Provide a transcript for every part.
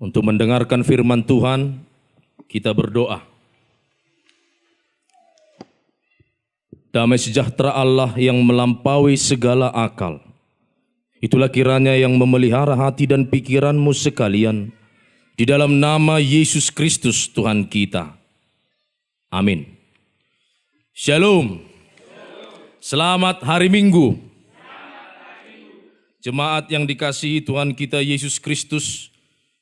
Untuk mendengarkan firman Tuhan, kita berdoa. Damai sejahtera Allah yang melampaui segala akal, itulah kiranya yang memelihara hati dan pikiranmu sekalian, di dalam nama Yesus Kristus Tuhan kita. Amin. Shalom. Selamat hari Minggu. Jemaat yang dikasihi Tuhan kita Yesus Kristus,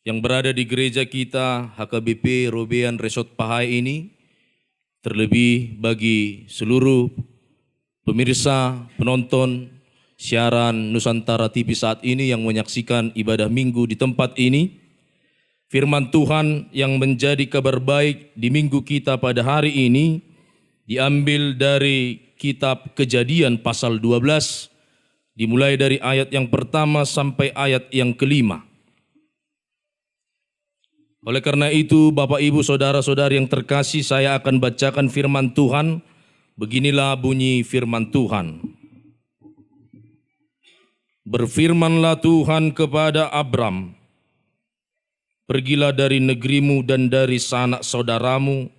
yang berada di gereja kita HKBP Robean Resort Pahai ini, terlebih bagi seluruh pemirsa, penonton siaran Nusantara TV saat ini yang menyaksikan ibadah minggu di tempat ini, firman Tuhan yang menjadi kabar baik di minggu kita pada hari ini diambil dari kitab Kejadian pasal 12, dimulai dari ayat yang pertama sampai ayat yang kelima. Oleh karena itu, Bapak, Ibu, Saudara-saudari yang terkasih, saya akan bacakan firman Tuhan. Beginilah bunyi firman Tuhan. Berfirmanlah Tuhan kepada Abram, pergilah dari negerimu dan dari sanak saudaramu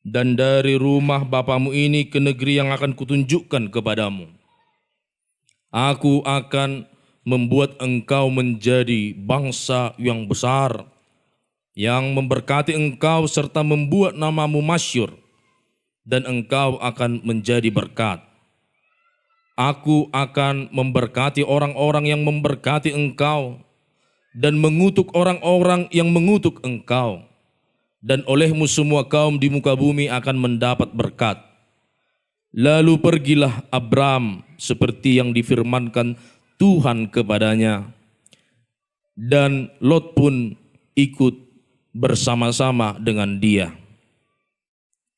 dan dari rumah bapamu ini ke negeri yang akan kutunjukkan kepadamu. Aku akan membuat engkau menjadi bangsa yang besar, yang memberkati engkau serta membuat namamu masyhur, dan engkau akan menjadi berkat. Aku akan memberkati orang-orang yang memberkati engkau, dan mengutuk orang-orang yang mengutuk engkau, dan olehmu semua kaum di muka bumi akan mendapat berkat. Lalu pergilah Abram seperti yang difirmankan Tuhan kepadanya, dan Lot pun ikut bersama-sama dengan dia.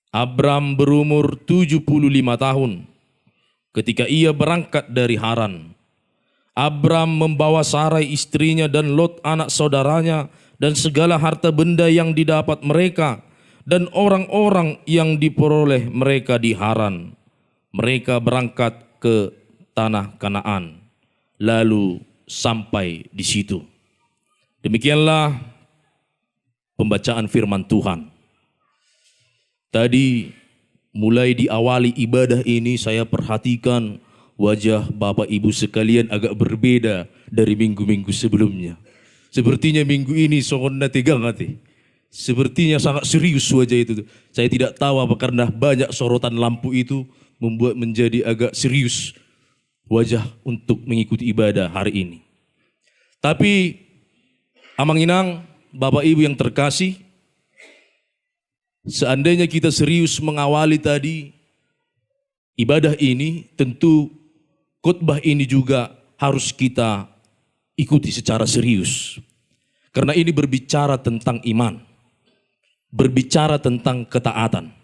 Abram berumur 75 tahun ketika ia berangkat dari Haran. Abram membawa Sarai istrinya dan Lot anak saudaranya dan segala harta benda yang didapat mereka dan orang-orang yang diperoleh mereka di Haran. Mereka berangkat ke tanah Kanaan, lalu sampai di situ. Demikianlah pembacaan firman Tuhan. Tadi mulai diawali ibadah ini saya perhatikan wajah Bapak Ibu sekalian agak berbeda dari minggu-minggu sebelumnya. Sepertinya minggu ini sokonna tegang hati. Sepertinya sangat serius wajah itu. Saya tidak tahu apa karena banyak sorotan lampu itu membuat menjadi agak serius wajah untuk mengikuti ibadah hari ini. Tapi Amang Inang, Bapak Ibu yang terkasih, seandainya kita serius mengawali tadi ibadah ini, tentu khotbah ini juga harus kita ikuti secara serius. Karena ini berbicara tentang iman, berbicara tentang ketaatan.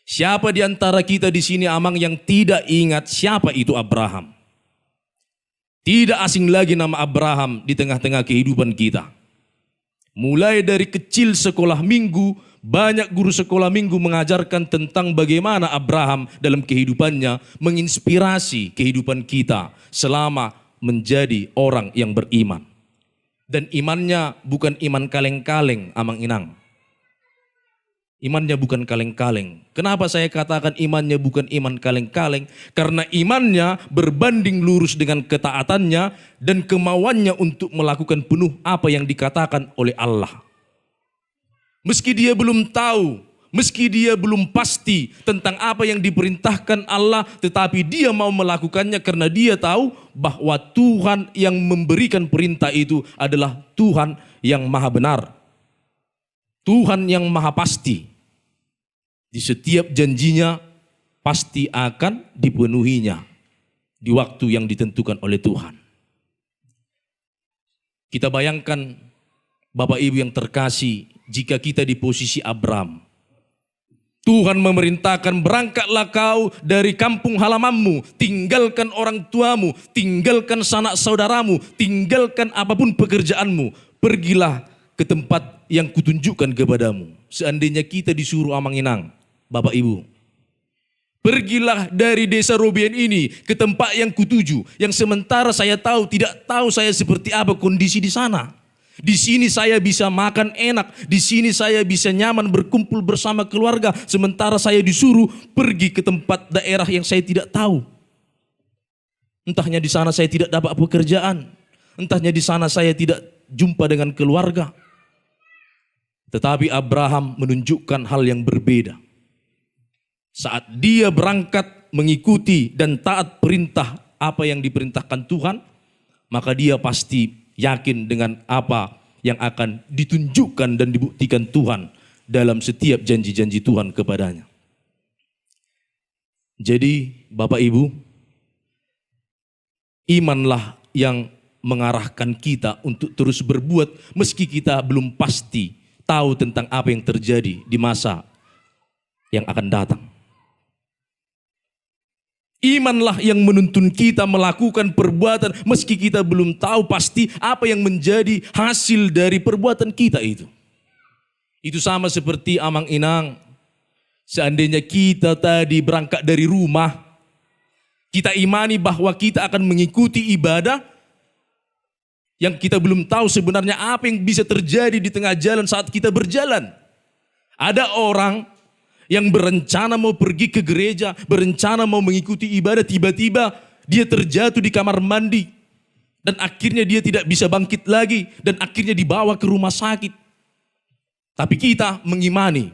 Siapa di antara kita di sini, Amang, yang tidak ingat siapa itu Abraham? Tidak asing lagi nama Abraham di tengah-tengah kehidupan kita. Mulai dari kecil sekolah minggu, banyak guru sekolah minggu mengajarkan tentang bagaimana Abraham dalam kehidupannya menginspirasi kehidupan kita selama menjadi orang yang beriman. Dan imannya bukan iman kaleng-kaleng, Amang Inang. Imannya bukan kaleng-kaleng. Kenapa saya katakan imannya bukan iman kaleng-kaleng? Karena imannya berbanding lurus dengan ketaatannya dan kemauannya untuk melakukan penuh apa yang dikatakan oleh Allah. Meski dia belum tahu, meski dia belum pasti tentang apa yang diperintahkan Allah, tetapi dia mau melakukannya karena dia tahu bahwa Tuhan yang memberikan perintah itu adalah Tuhan yang maha benar. Tuhan yang maha pasti. Di setiap janjinya pasti akan dipenuhinya di waktu yang ditentukan oleh Tuhan. Kita bayangkan Bapak Ibu yang terkasih, jika kita di posisi Abram. Tuhan memerintahkan, berangkatlah kau dari kampung halamanmu, tinggalkan orang tuamu, tinggalkan sanak saudaramu, tinggalkan apapun pekerjaanmu, pergilah ke tempat yang kutunjukkan kepadamu. Seandainya kita disuruh Amang Inang, Bapak Ibu, pergilah dari desa Robean ini ke tempat yang kutuju, yang sementara saya tahu tidak tahu saya seperti apa kondisi di sana. Di sini saya bisa makan enak, di sini saya bisa nyaman berkumpul bersama keluarga, sementara saya disuruh pergi ke tempat daerah yang saya tidak tahu. Entahnya di sana saya tidak dapat pekerjaan, entahnya di sana saya tidak jumpa dengan keluarga. Tetapi Abraham menunjukkan hal yang berbeda. Saat dia berangkat mengikuti dan taat perintah apa yang diperintahkan Tuhan, maka dia pasti yakin dengan apa yang akan ditunjukkan dan dibuktikan Tuhan dalam setiap janji-janji Tuhan kepadanya. Jadi Bapak Ibu, imanlah yang mengarahkan kita untuk terus berbuat meski kita belum pasti tahu tentang apa yang terjadi di masa yang akan datang. Imanlah yang menuntun kita melakukan perbuatan meski kita belum tahu pasti apa yang menjadi hasil dari perbuatan kita itu. Itu sama seperti Amang Inang. Seandainya kita tadi berangkat dari rumah, kita imani bahwa kita akan mengikuti ibadah yang kita belum tahu sebenarnya apa yang bisa terjadi di tengah jalan saat kita berjalan. Ada orang yang berencana mau pergi ke gereja, berencana mau mengikuti ibadah, tiba-tiba dia terjatuh di kamar mandi. Dan akhirnya dia tidak bisa bangkit lagi, dan akhirnya dibawa ke rumah sakit. Tapi kita mengimani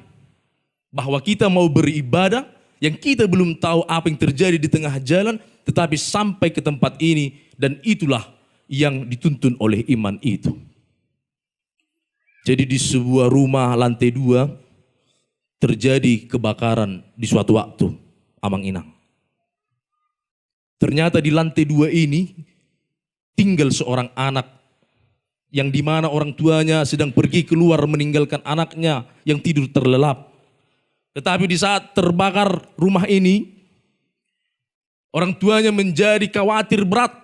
bahwa kita mau beribadah, yang kita belum tahu apa yang terjadi di tengah jalan, tetapi sampai ke tempat ini, dan itulah yang dituntun oleh iman itu. Jadi di sebuah rumah lantai 2, terjadi kebakaran di suatu waktu, Amang Inang. Ternyata di lantai 2 ini tinggal seorang anak yang dimana orang tuanya sedang pergi keluar meninggalkan anaknya yang tidur terlelap. Tetapi di saat terbakar rumah ini, orang tuanya menjadi khawatir berat.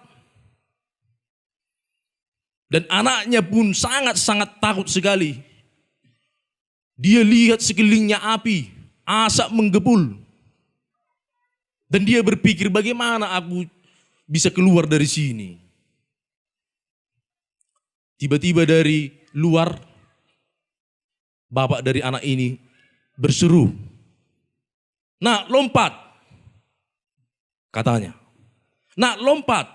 Dan anaknya pun sangat-sangat takut sekali. Dia lihat sekelilingnya api, asap menggepul. Dan dia berpikir bagaimana aku bisa keluar dari sini. Tiba-tiba dari luar, bapak dari anak ini berseru, "Nak, lompat," katanya. "Nak, lompat."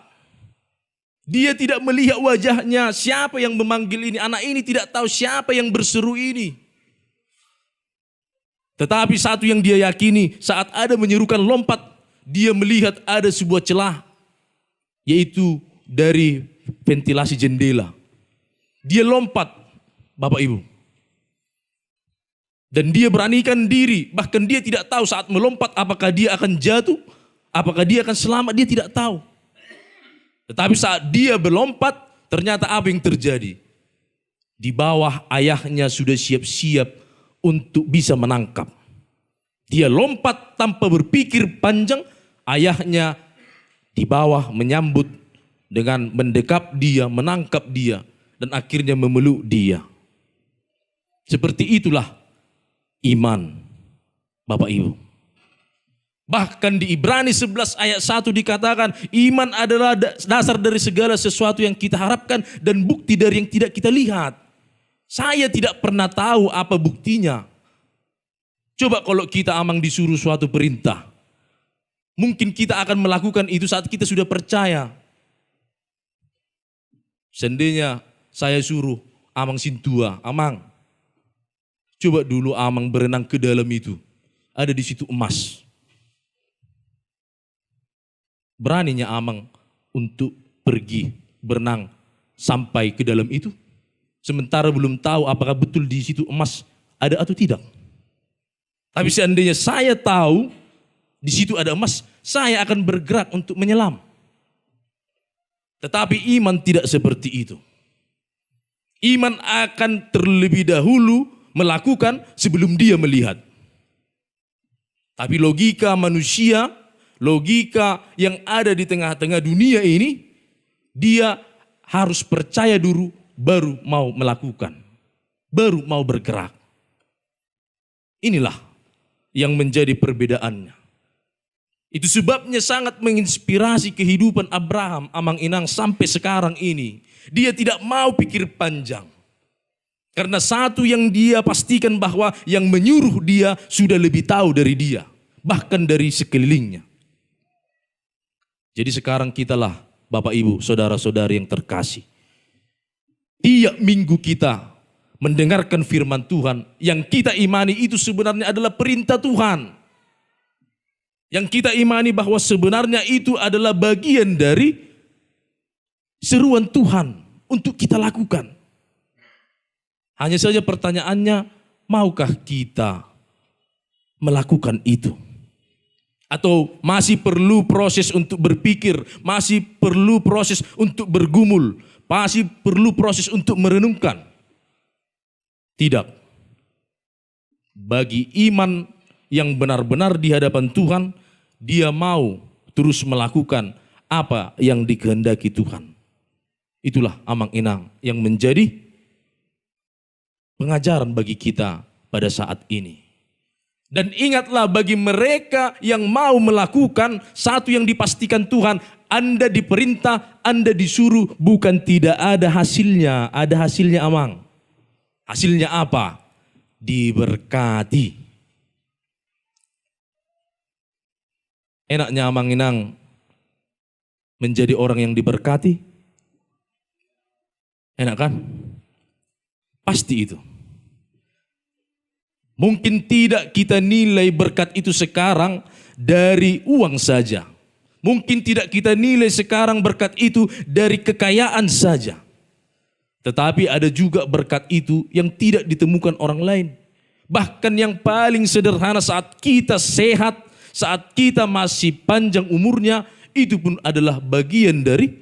Dia tidak melihat wajahnya, siapa yang memanggil ini. Anak ini tidak tahu siapa yang berseru ini. Tetapi satu yang dia yakini, saat ada menyerukan lompat, dia melihat ada sebuah celah, yaitu dari ventilasi jendela. Dia lompat, Bapak Ibu. Dan dia beranikan diri, bahkan dia tidak tahu saat melompat apakah dia akan jatuh, apakah dia akan selamat, dia tidak tahu. Tetapi saat dia berlompat, ternyata apa yang terjadi? Di bawah ayahnya sudah siap-siap untuk bisa menangkap. Dia lompat tanpa berpikir panjang, ayahnya di bawah menyambut dengan mendekap dia, menangkap dia, dan akhirnya memeluk dia. Seperti itulah iman, Bapak Ibu. Bahkan di Ibrani 11 ayat 1 dikatakan, iman adalah dasar dari segala sesuatu yang kita harapkan dan bukti dari yang tidak kita lihat. Saya tidak pernah tahu apa buktinya. Coba kalau kita Amang disuruh suatu perintah, mungkin kita akan melakukan itu saat kita sudah percaya. Seandainya saya suruh Amang Sintua, Amang, coba dulu Amang berenang ke dalam itu. Ada di situ emas. Beraninya Amang untuk pergi berenang sampai ke dalam itu? Sementara belum tahu apakah betul di situ emas ada atau tidak. Tapi seandainya saya tahu di situ ada emas, saya akan bergerak untuk menyelam. Tetapi iman tidak seperti itu. Iman akan terlebih dahulu melakukan sebelum dia melihat. Tapi logika manusia, logika yang ada di tengah-tengah dunia ini, dia harus percaya dulu baru mau melakukan, baru mau bergerak. Inilah yang menjadi perbedaannya. Itu sebabnya sangat menginspirasi kehidupan Abraham, Amang Inang, sampai sekarang ini. Dia tidak mau pikir panjang. Karena satu yang dia pastikan bahwa yang menyuruh dia sudah lebih tahu dari dia. Bahkan dari sekelilingnya. Jadi sekarang kitalah Bapak Ibu, saudara-saudari yang terkasih. Tiap minggu kita mendengarkan firman Tuhan. Yang kita imani itu sebenarnya adalah perintah Tuhan. Yang kita imani bahwa sebenarnya itu adalah bagian dari seruan Tuhan untuk kita lakukan. Hanya saja pertanyaannya, maukah kita melakukan itu? Atau masih perlu proses untuk berpikir, masih perlu proses untuk bergumul, masih perlu proses untuk merenungkan? Tidak. Bagi iman yang benar-benar di hadapan Tuhan, dia mau terus melakukan apa yang dikehendaki Tuhan. Itulah Amang Inang yang menjadi pengajaran bagi kita pada saat ini. Dan ingatlah, bagi mereka yang mau melakukan satu yang dipastikan Tuhan, Anda diperintah, Anda disuruh, bukan tidak ada hasilnya. Ada hasilnya, Amang. Hasilnya apa? Diberkati. Enaknya Amang Inang menjadi orang yang diberkati? Enak kan? Pasti itu. Mungkin tidak kita nilai berkat itu sekarang dari uang saja. Mungkin tidak kita nilai sekarang berkat itu dari kekayaan saja. Tetapi ada juga berkat itu yang tidak ditemukan orang lain. Bahkan yang paling sederhana, saat kita sehat, saat kita masih panjang umurnya, itu pun adalah bagian dari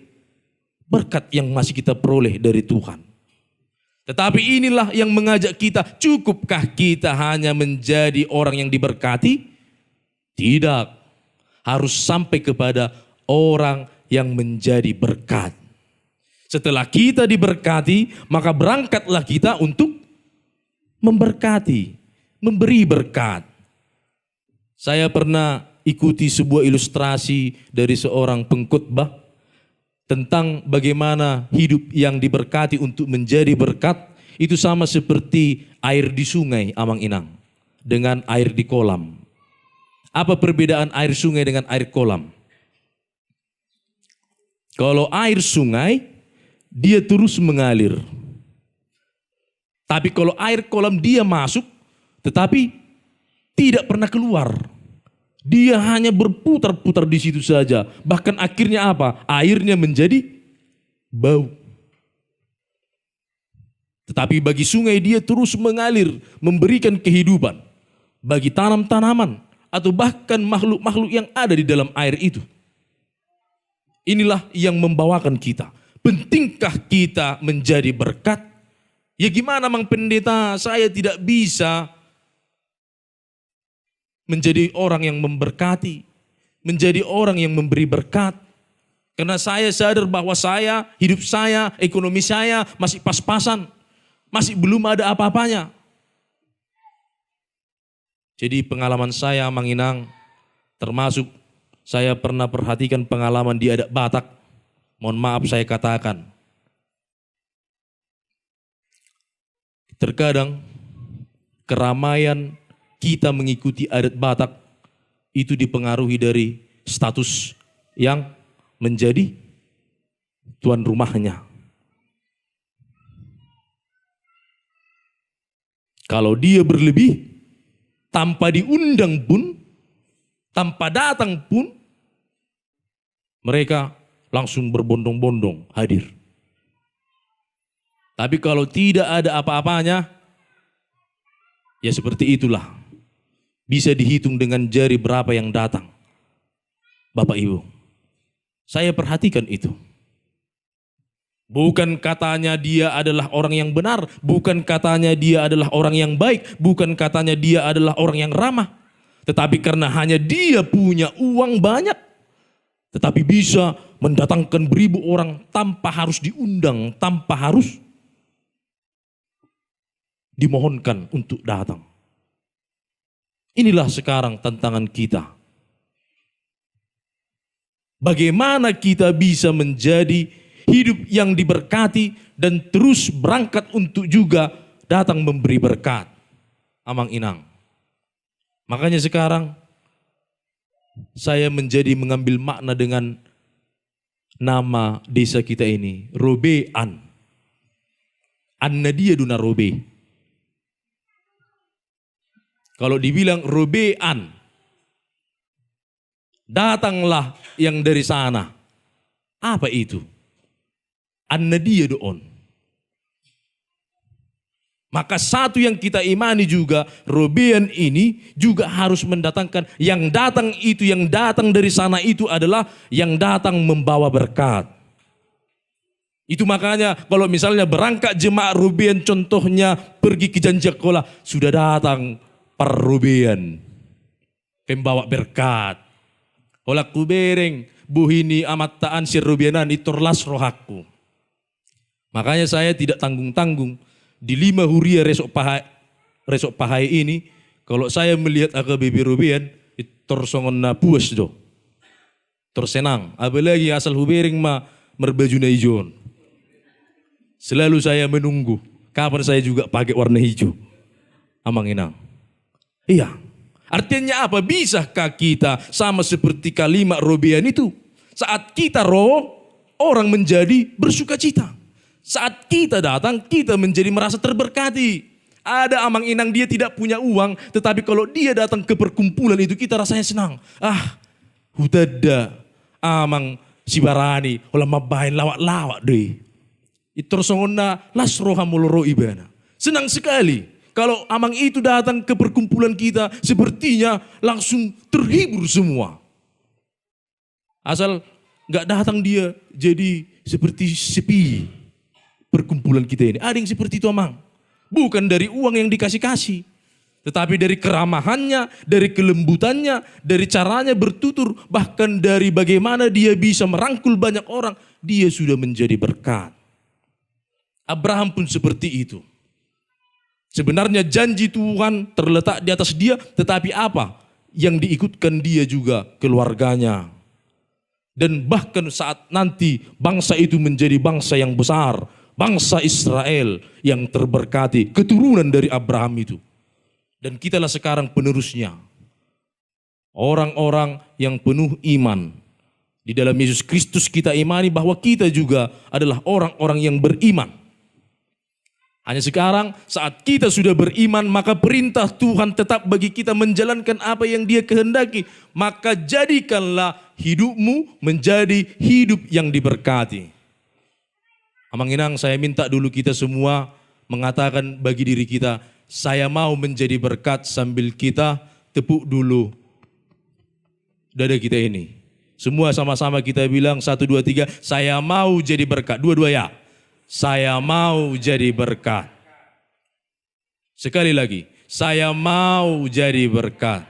berkat yang masih kita peroleh dari Tuhan. Tetapi inilah yang mengajak kita, cukupkah kita hanya menjadi orang yang diberkati? Tidak. Harus sampai kepada orang yang menjadi berkat. Setelah kita diberkati, maka berangkatlah kita untuk memberkati, memberi berkat. Saya pernah ikuti sebuah ilustrasi dari seorang pengkhotbah tentang bagaimana hidup yang diberkati untuk menjadi berkat itu sama seperti air di sungai, Amang Inang, dengan air di kolam. Apa perbedaan air sungai dengan air kolam? Kalau air sungai, dia terus mengalir. Tapi kalau air kolam, dia masuk, tetapi tidak pernah keluar. Dia hanya berputar-putar di situ saja. Bahkan akhirnya apa? Airnya menjadi bau. Tetapi bagi sungai, dia terus mengalir, memberikan kehidupan bagi tanam-tanaman atau bahkan makhluk-makhluk yang ada di dalam air itu. Inilah yang membawakan kita. Pentingkah kita menjadi berkat? Ya gimana, Mang Pendeta, saya tidak bisa menjadi orang yang memberkati, menjadi orang yang memberi berkat. Karena saya sadar bahwa saya, hidup saya, ekonomi saya masih pas-pasan, masih belum ada apa-apanya. Jadi pengalaman saya, Mang Inang, termasuk saya pernah perhatikan pengalaman di adat Batak. Mohon maaf saya katakan. Terkadang keramaian kita mengikuti adat Batak itu dipengaruhi dari status yang menjadi tuan rumahnya. Kalau dia berlebih, tanpa diundang pun, tanpa datang pun, mereka langsung berbondong-bondong hadir. Tapi kalau tidak ada apa-apanya, ya seperti itulah. Bisa dihitung dengan jari berapa yang datang. Bapak Ibu, saya perhatikan itu. Bukan katanya dia adalah orang yang benar, bukan katanya dia adalah orang yang baik, bukan katanya dia adalah orang yang ramah. Tetapi karena hanya dia punya uang banyak, tetapi bisa mendatangkan beribu orang tanpa harus diundang, tanpa harus dimohonkan untuk datang. Inilah sekarang tantangan kita. Bagaimana kita bisa menjadi hidup yang diberkati dan terus berangkat untuk juga datang memberi berkat. Amang Inang. Makanya sekarang saya mengambil makna dengan nama desa kita ini, Robean. Anna dia duna Robe. Kalau dibilang Robean, datanglah yang dari sana. Apa itu? Anna dia doon. Maka satu yang kita imani juga, Robean ini juga harus mendatangkan yang datang dari sana itu adalah yang datang membawa berkat. Itu makanya kalau misalnya berangkat jemaat Robean contohnya pergi ke Janjakola, sudah datang para Robean pembawa berkat. Olak kubereng buhini amataan si Robeanan itorlas rohaku. Makanya saya tidak tanggung-tanggung di 5 huria resok pahai ini, kalau saya melihat AKBP Robean itorsongon na puas do. Tersenang, apalagi asal hubereng merbaju na ijon. Selalu saya menunggu kapan saya juga pakai warna hijau. Amang Inang. Iya. Artinya apa? Bisakah kita sama seperti kalimat Robean itu? Saat kita orang menjadi bersuka cita. Saat kita datang, kita menjadi merasa terberkati. Ada Amang Inang dia tidak punya uang, tetapi kalau dia datang ke perkumpulan itu kita rasanya senang. Hudada Amang Sibarani, olah mabahin lawak-lawak deh. Itorsongona lasroha muloro ibana. Senang sekali kalau Amang itu datang ke perkumpulan kita, sepertinya langsung terhibur semua. Asal nggak datang dia jadi seperti sepi perkumpulan kita ini. Ada yang seperti itu Amang. Bukan dari uang yang dikasih-kasih, tetapi dari keramahannya, dari kelembutannya, dari caranya bertutur, bahkan dari bagaimana dia bisa merangkul banyak orang, dia sudah menjadi berkat. Abraham pun seperti itu. Sebenarnya janji Tuhan terletak di atas dia, tetapi apa? Yang diikutkan dia juga keluarganya. Dan bahkan saat nanti bangsa itu menjadi bangsa yang besar, bangsa Israel yang terberkati, keturunan dari Abraham itu. Dan kitalah sekarang penerusnya. Orang-orang yang penuh iman. Di dalam Yesus Kristus kita imani bahwa kita juga adalah orang-orang yang beriman. Hanya sekarang saat kita sudah beriman, maka perintah Tuhan tetap bagi kita menjalankan apa yang Dia kehendaki. Maka jadikanlah hidupmu menjadi hidup yang diberkati. Amang Inang, saya minta dulu kita semua mengatakan bagi diri kita, saya mau menjadi berkat, sambil kita tepuk dulu dada kita ini. Semua sama-sama kita bilang 1, 2, 3, saya mau jadi berkat. 2, 2 ya. Saya mau jadi berkat. Sekali lagi, saya mau jadi berkat.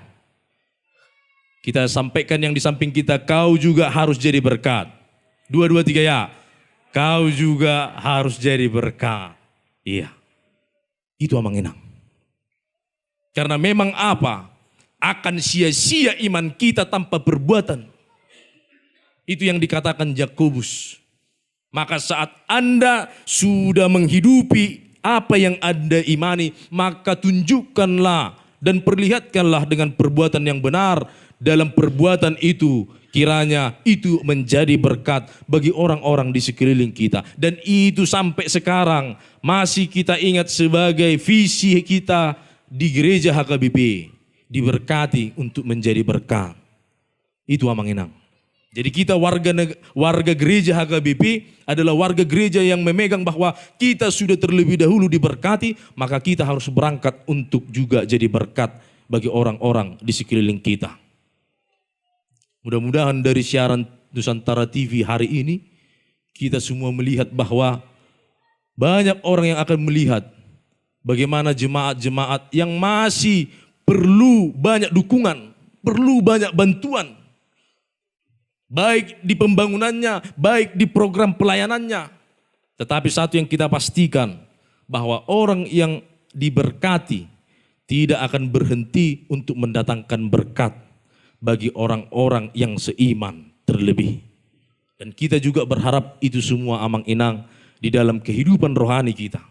Kita sampaikan yang di samping kita, kau juga harus jadi berkat. 2, 2, 3 ya. Kau juga harus jadi berkat. Iya. Itu Amang Inang. Karena memang apa? Akan sia-sia iman kita tanpa perbuatan. Itu yang dikatakan Yakobus. Maka saat Anda sudah menghidupi apa yang Anda imani, maka tunjukkanlah dan perlihatkanlah dengan perbuatan yang benar. Dalam perbuatan itu, kiranya itu menjadi berkat bagi orang-orang di sekeliling kita. Dan itu sampai sekarang masih kita ingat sebagai visi kita di gereja HKBP. Diberkati untuk menjadi berkat. Itu Amang Inang. Jadi kita warga gereja HKBP adalah warga gereja yang memegang bahwa kita sudah terlebih dahulu diberkati, maka kita harus berangkat untuk juga jadi berkat bagi orang-orang di sekeliling kita. Mudah-mudahan dari siaran Nusantara TV hari ini, kita semua melihat bahwa banyak orang yang akan melihat bagaimana jemaat-jemaat yang masih perlu banyak dukungan, perlu banyak bantuan. Baik di pembangunannya, baik di program pelayanannya. Tetapi satu yang kita pastikan, bahwa orang yang diberkati tidak akan berhenti untuk mendatangkan berkat bagi orang-orang yang seiman. terlebih. Dan kita juga berharap itu semua amang-inang di dalam kehidupan rohani kita.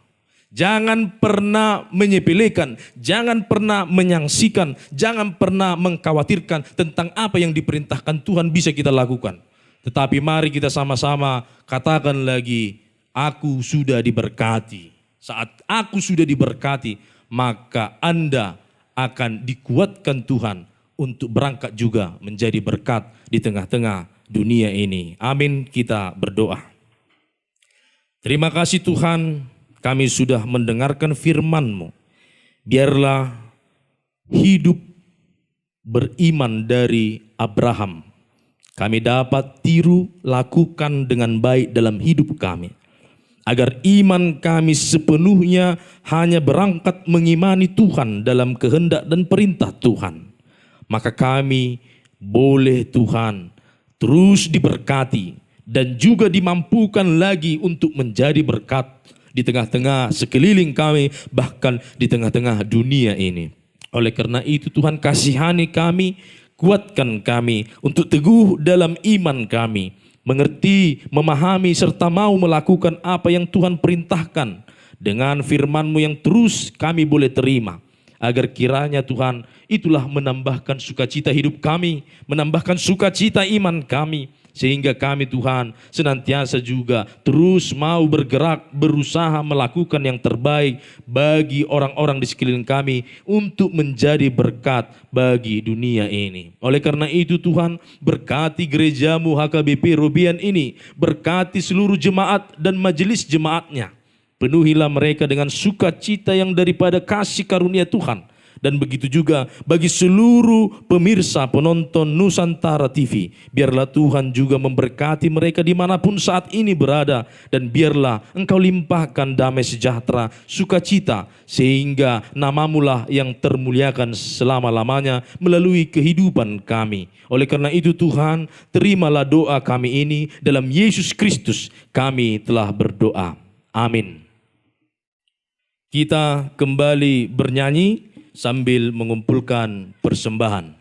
Jangan pernah menyepelekan, jangan pernah menyangsikan, jangan pernah mengkhawatirkan tentang apa yang diperintahkan Tuhan bisa kita lakukan. Tetapi mari kita sama-sama katakan lagi, aku sudah diberkati. Saat aku sudah diberkati, maka Anda akan dikuatkan Tuhan untuk berangkat juga menjadi berkat di tengah-tengah dunia ini. Amin, kita berdoa. Terima kasih Tuhan, kami sudah mendengarkan firman-Mu. Biarlah hidup beriman dari Abraham kami dapat tiru lakukan dengan baik dalam hidup kami. Agar iman kami sepenuhnya hanya berangkat mengimani Tuhan dalam kehendak dan perintah Tuhan. Maka kami boleh Tuhan terus diberkati dan juga dimampukan lagi untuk menjadi berkat di tengah-tengah sekeliling kami, bahkan di tengah-tengah dunia ini. Oleh karena itu Tuhan kasihani kami, kuatkan kami untuk teguh dalam iman kami, mengerti, memahami, serta mau melakukan apa yang Tuhan perintahkan dengan firman-Mu yang terus kami boleh terima. Agar kiranya Tuhan itulah menambahkan sukacita hidup kami, menambahkan sukacita iman kami, sehingga kami Tuhan senantiasa juga terus mau bergerak, berusaha melakukan yang terbaik bagi orang-orang di sekeliling kami untuk menjadi berkat bagi dunia ini. Oleh karena itu Tuhan, berkati gereja-Mu HKBP Robian ini, berkati seluruh jemaat dan majelis jemaatnya. Penuhilah mereka dengan sukacita yang daripada kasih karunia Tuhan. Dan begitu juga bagi seluruh pemirsa penonton Nusantara TV. Biarlah Tuhan juga memberkati mereka dimanapun saat ini berada. Dan biarlah Engkau limpahkan damai sejahtera, sukacita. Sehingga nama-Mu lah yang termuliakan selama-lamanya melalui kehidupan kami. Oleh karena itu Tuhan, terimalah doa kami ini. Dalam Yesus Kristus kami telah berdoa. Amin. Kita kembali bernyanyi sambil mengumpulkan persembahan.